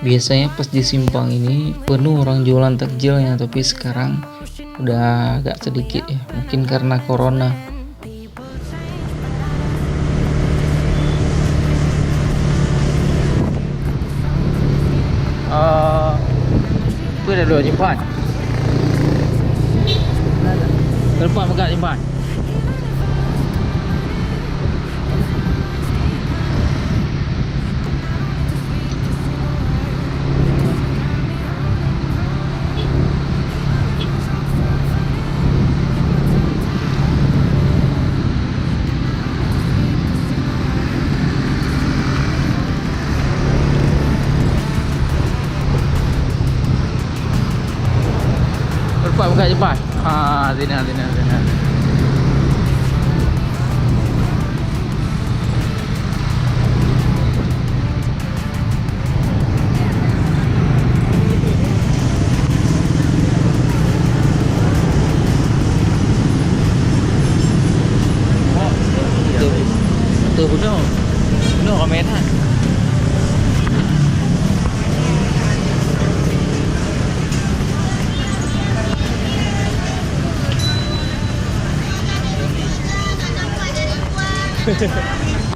Biasanya pas di simpang ini penuh orang jualan takjilnya, tapi sekarang udah agak sedikit ya, mungkin karena corona. Itu ada dua jempan. Kelapa megak jempan. Buka jempan. Sini. Tuh udah komenan.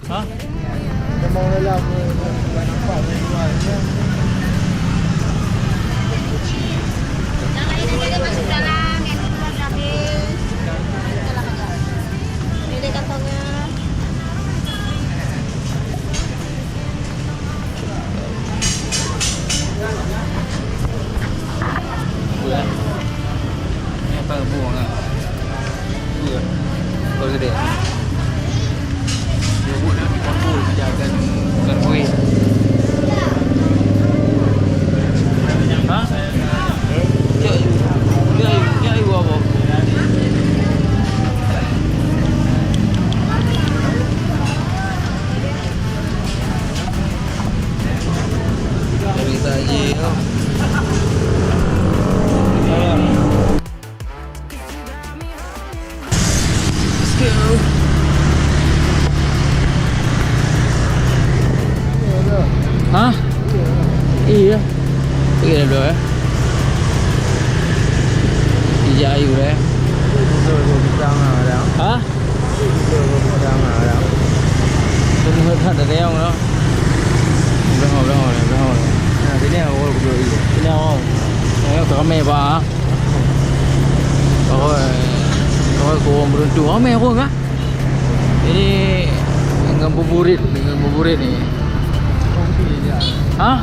Hah? Memang lelah tak nampak dia jual je. Yang lain ada masuk dalam, yang keluar habis. Dalam aja. Ini kantongnya. Bulan. Ini apa buang ah? Bulan. Kalau gede. Dia buat dia kontrol jaga bukan kuih. Hah? Ya ibu apa? Dari tajil. Hah? Iya. Pergi dah dulu ya. Dijayu dah. Betul bidang ada. Hah? Betul bidang ada. Tunggu ada yang lo. Belum. Nah, sini awal berdua ini. Ini awal. Saya ramai pak. Kalau kau beruntung ramai aku kan? Ini dengan buburit ni. Hah?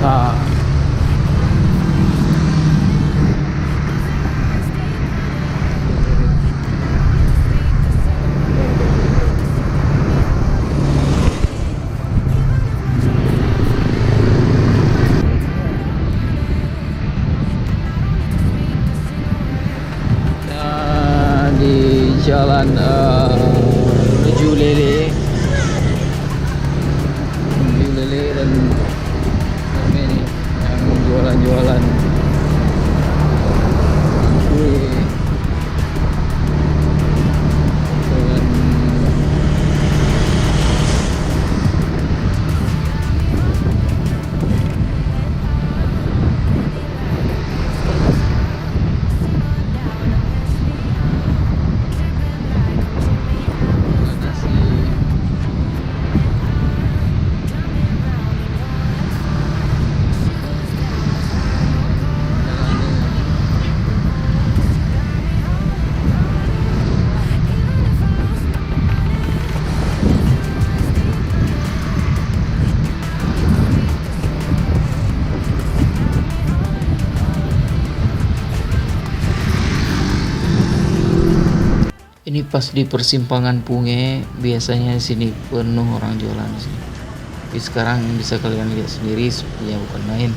Ha. Di jalan menuju Lele dan ini yang jualan-jualan. Ini pas di persimpangan Punge, biasanya di sini penuh orang jualan sih. Tapi sekarang bisa kalian lihat sendiri, sepinya bukan main.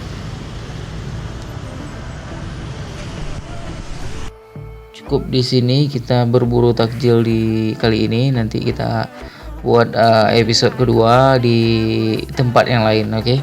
Cukup di sini kita berburu takjil di kali ini. Nanti kita buat episode kedua di tempat yang lain, oke?